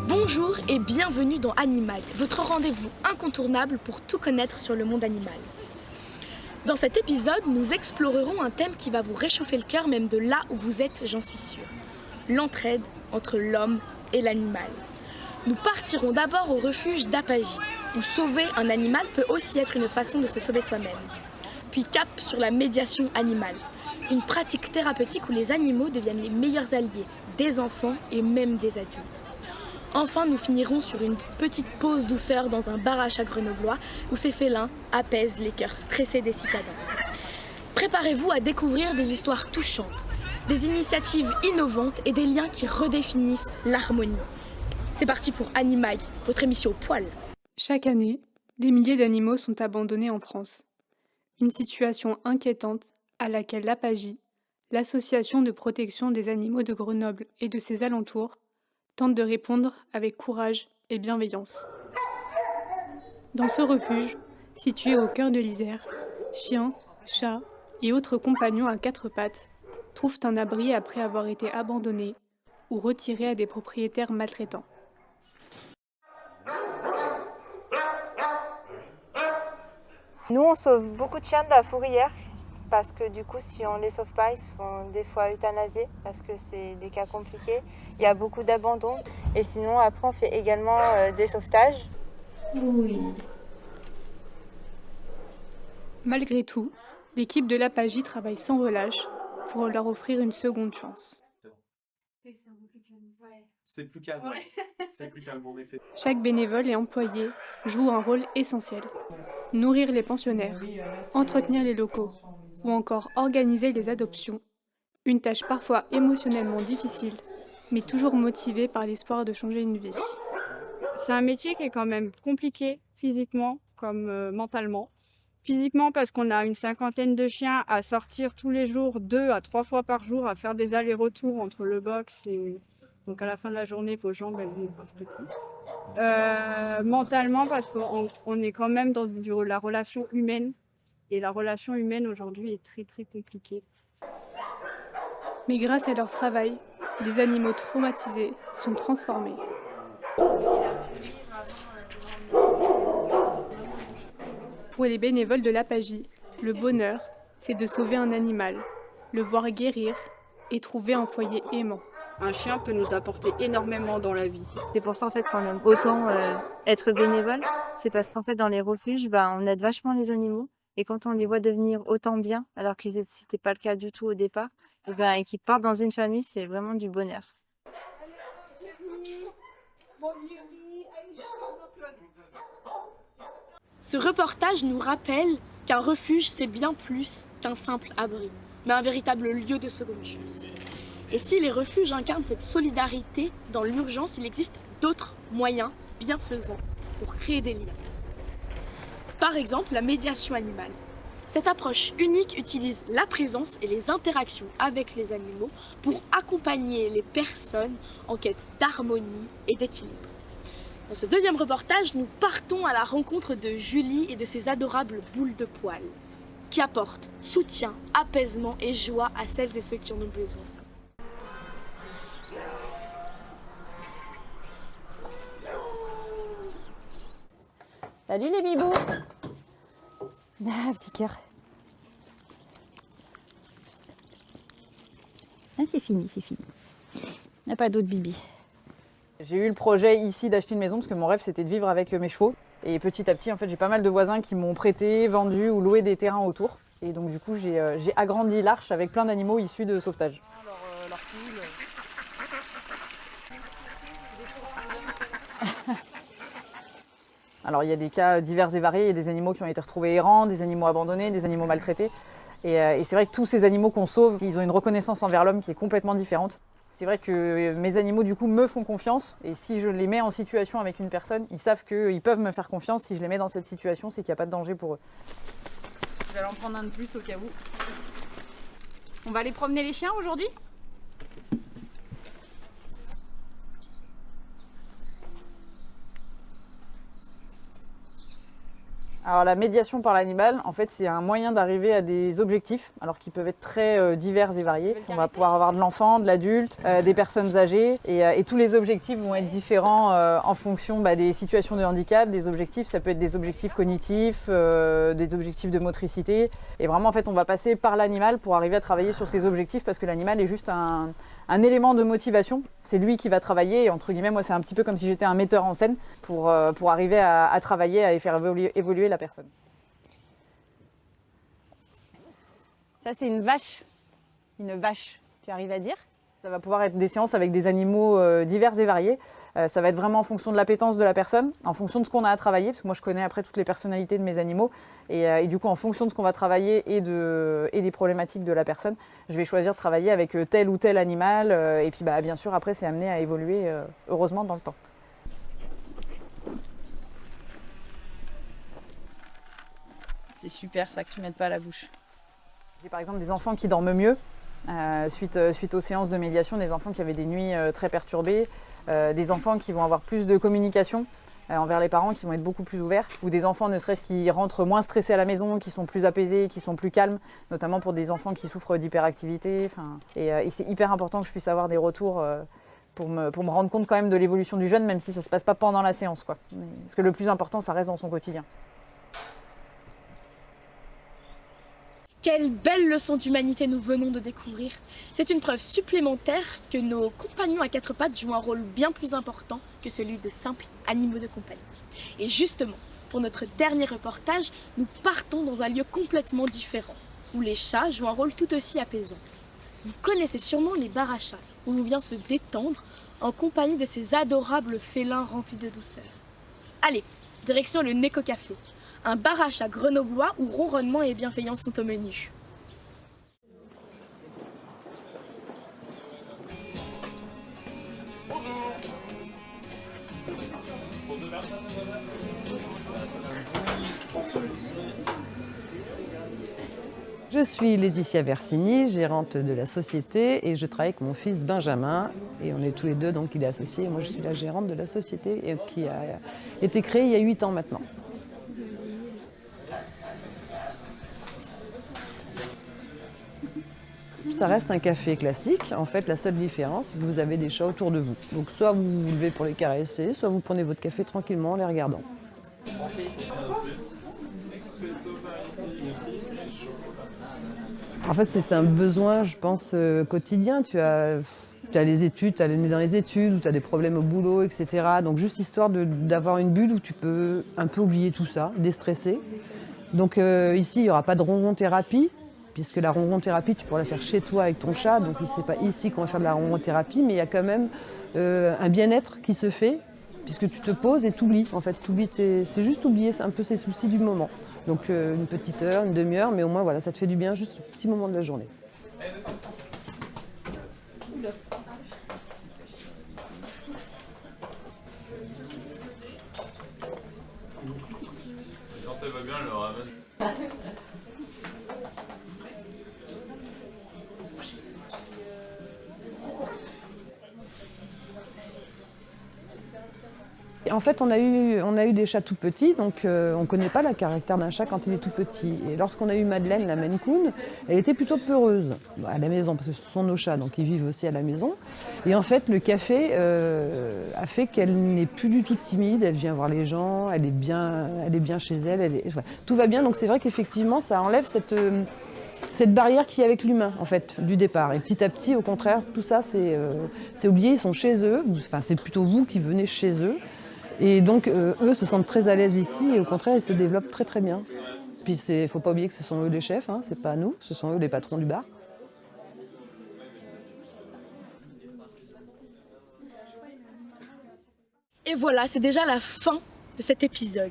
Bonjour et bienvenue dans Animal, votre rendez-vous incontournable pour tout connaître sur le monde animal. Dans cet épisode, nous explorerons un thème qui va vous réchauffer le cœur même de là où vous êtes, j'en suis sûre. L'entraide entre l'homme et l'animal. Nous partirons d'abord au refuge d'Apagi, où sauver un animal peut aussi être une façon de se sauver soi-même. Puis cap sur la médiation animale, une pratique thérapeutique où les animaux deviennent les meilleurs alliés des enfants et même des adultes. Enfin, nous finirons sur une petite pause douceur dans un bar à chat grenoblois où ces félins apaisent les cœurs stressés des citadins. Préparez-vous à découvrir des histoires touchantes, des initiatives innovantes et des liens qui redéfinissent l'harmonie. C'est parti pour Animag, votre émission au poil. Chaque année, des milliers d'animaux sont abandonnés en France. Une situation inquiétante à laquelle l'Apagi, l'association de protection des animaux de Grenoble et de ses alentours, tente de répondre avec courage et bienveillance. Dans ce refuge, situé au cœur de l'Isère, chiens, chats et autres compagnons à quatre pattes trouvent un abri après avoir été abandonnés ou retirés à des propriétaires maltraitants. Nous, on sauve beaucoup de chiens de la fourrière parce que du coup, si on ne les sauve pas, ils sont des fois euthanasiés parce que c'est des cas compliqués. Il y a beaucoup d'abandon. Et sinon, après, on fait également des sauvetages. Oui. Malgré tout, l'équipe de l'Apagi travaille sans relâche pour leur offrir une seconde chance. C'est plus calme, ouais. C'est plus calme en effet. Chaque bénévole et employé joue un rôle essentiel. Nourrir les pensionnaires, entretenir les locaux ou encore organiser les adoptions. Une tâche parfois émotionnellement difficile, mais toujours motivée par l'espoir de changer une vie. C'est un métier qui est quand même compliqué physiquement comme mentalement. Physiquement parce qu'on a une cinquantaine de chiens à sortir tous les jours, 2 à 3 fois par jour, à faire des allers-retours entre le box et... Donc à la fin de la journée, vos jambes, elles ne peuvent plus. Mentalement parce qu'on est quand même dans la relation humaine. Et la relation humaine aujourd'hui est très très compliquée. Mais grâce à leur travail, des animaux traumatisés sont transformés. Pour les bénévoles de l'Apagi, le bonheur, c'est de sauver un animal, le voir guérir et trouver un foyer aimant. Un chien peut nous apporter énormément dans la vie. C'est pour ça en fait qu'on aime autant être bénévole. C'est parce qu'en fait dans les refuges, on aide vachement les animaux. Et quand on les voit devenir autant bien, alors que c'était pas le cas du tout au départ, et qu'ils partent dans une famille, c'est vraiment du bonheur. Ce reportage nous rappelle qu'un refuge, c'est bien plus qu'un simple abri, mais un véritable lieu de seconde chance. Et si les refuges incarnent cette solidarité dans l'urgence, il existe d'autres moyens bienfaisants pour créer des liens. Par exemple, la médiation animale. Cette approche unique utilise la présence et les interactions avec les animaux pour accompagner les personnes en quête d'harmonie et d'équilibre. Dans ce deuxième reportage, nous partons à la rencontre de Julie et de ses adorables boules de poils, qui apportent soutien, apaisement et joie à celles et ceux qui en ont besoin. Salut les bibous. Ah, petit cœur. Ah, c'est fini, c'est fini. Il n'y a pas d'autres bibis. J'ai eu le projet ici d'acheter une maison parce que mon rêve c'était de vivre avec mes chevaux. Et petit à petit, en fait, j'ai pas mal de voisins qui m'ont prêté, vendu ou loué des terrains autour. Et donc du coup, j'ai agrandi l'Arche avec plein d'animaux issus de sauvetage. Alors il y a des cas divers et variés, il y a des animaux qui ont été retrouvés errants, des animaux abandonnés, des animaux maltraités. Et c'est vrai que tous ces animaux qu'on sauve, ils ont une reconnaissance envers l'homme qui est complètement différente. C'est vrai que mes animaux du coup me font confiance et si je les mets en situation avec une personne, ils savent qu'ils peuvent me faire confiance. Si je les mets dans cette situation, c'est qu'il n'y a pas de danger pour eux. Je vais aller en prendre un de plus au cas où. On va aller promener les chiens aujourd'hui ? Alors la médiation par l'animal, en fait, c'est un moyen d'arriver à des objectifs, alors qui peuvent être très divers et variés. On va pouvoir avoir de l'enfant, de l'adulte, des personnes âgées, et tous les objectifs vont être différents en fonction des situations de handicap, des objectifs. Ça peut être des objectifs cognitifs, des objectifs de motricité. Et vraiment, en fait, on va passer par l'animal pour arriver à travailler sur ces objectifs, parce que l'animal est juste un élément de motivation. C'est lui qui va travailler et entre guillemets, moi c'est un petit peu comme si j'étais un metteur en scène pour arriver à travailler, à faire évoluer la personne. Ça c'est une vache. Une vache, tu arrives à dire ? Ça va pouvoir être des séances avec des animaux divers et variés. Ça va être vraiment en fonction de l'appétence de la personne, en fonction de ce qu'on a à travailler, parce que moi je connais après toutes les personnalités de mes animaux, et du coup en fonction de ce qu'on va travailler et des problématiques de la personne, je vais choisir de travailler avec tel ou tel animal, et puis bien sûr après c'est amené à évoluer heureusement dans le temps. C'est super ça que tu ne mettes pas à la bouche. J'ai par exemple des enfants qui dorment mieux, suite aux séances de médiation, des enfants qui avaient des nuits très perturbées, des enfants qui vont avoir plus de communication envers les parents, qui vont être beaucoup plus ouverts, ou des enfants ne serait-ce qui rentrent moins stressés à la maison, qui sont plus apaisés, qui sont plus calmes, notamment pour des enfants qui souffrent d'hyperactivité. Et c'est hyper important que je puisse avoir des retours pour me rendre compte quand même de l'évolution du jeune, même si ça ne se passe pas pendant la séance, quoi. Parce que le plus important, ça reste dans son quotidien. Quelle belle leçon d'humanité nous venons de découvrir. C'est une preuve supplémentaire que nos compagnons à quatre pattes jouent un rôle bien plus important que celui de simples animaux de compagnie. Et justement, pour notre dernier reportage, nous partons dans un lieu complètement différent, où les chats jouent un rôle tout aussi apaisant. Vous connaissez sûrement les bars à chats, où l'on vient se détendre en compagnie de ces adorables félins remplis de douceur. Allez, direction le Neko Café. Un bar à chat grenoblois où ronronnement et bienveillance sont au menu. Je suis Laetitia Versini, gérante de la société et je travaille avec mon fils Benjamin et on est tous les deux, donc il est associé et moi je suis la gérante de la société qui a été créée il y a 8 ans maintenant. Ça reste un café classique. En fait, la seule différence, c'est que vous avez des chats autour de vous. Donc soit vous vous levez pour les caresser, soit vous prenez votre café tranquillement en les regardant. En fait, c'est un besoin, je pense, quotidien. Tu as les études, tu as le nez dans les études, ou tu as des problèmes au boulot, etc. Donc juste histoire d'avoir une bulle où tu peux un peu oublier tout ça, déstresser. Donc ici, il n'y aura pas de ronron-thérapie. Puisque la ronron-thérapie, tu pourrais la faire chez toi avec ton chat, donc c'est pas ici qu'on va faire de la ronron-thérapie, mais il y a quand même un bien-être qui se fait, puisque tu te poses et t'oublies. En fait, c'est juste oublier un peu ses soucis du moment. Donc une petite heure, une demi-heure, mais au moins voilà, ça te fait du bien juste un petit moment de la journée. Quand elle va bien, elle le ramène. En fait, on a eu des chats tout petits, donc on ne connaît pas le caractère d'un chat quand il est tout petit. Et lorsqu'on a eu Madeleine, la Maine Coon, elle était plutôt peureuse à la maison, parce que ce sont nos chats, donc ils vivent aussi à la maison. Et en fait, le café a fait qu'elle n'est plus du tout timide, elle vient voir les gens, elle est bien chez elle, tout va bien. Donc c'est vrai qu'effectivement, ça enlève cette barrière qu'il y a avec l'humain, en fait, du départ. Et petit à petit, au contraire, tout ça, c'est oublié, ils sont chez eux, enfin c'est plutôt vous qui venez chez eux. Et donc, eux se sentent très à l'aise ici et au contraire, ils se développent très très bien. Puis, il ne faut pas oublier que ce sont eux les chefs, hein, c'est pas nous, ce sont eux les patrons du bar. Et voilà, c'est déjà la fin de cet épisode.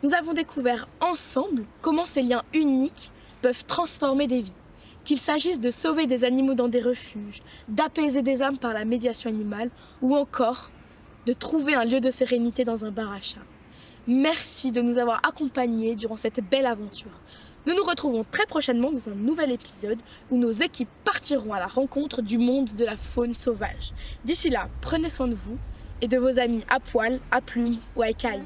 Nous avons découvert ensemble comment ces liens uniques peuvent transformer des vies. Qu'il s'agisse de sauver des animaux dans des refuges, d'apaiser des âmes par la médiation animale ou encore de trouver un lieu de sérénité dans un bar à chat. Merci de nous avoir accompagnés durant cette belle aventure. Nous nous retrouvons très prochainement dans un nouvel épisode où nos équipes partiront à la rencontre du monde de la faune sauvage. D'ici là, prenez soin de vous et de vos amis à poil, à plumes ou à écailles.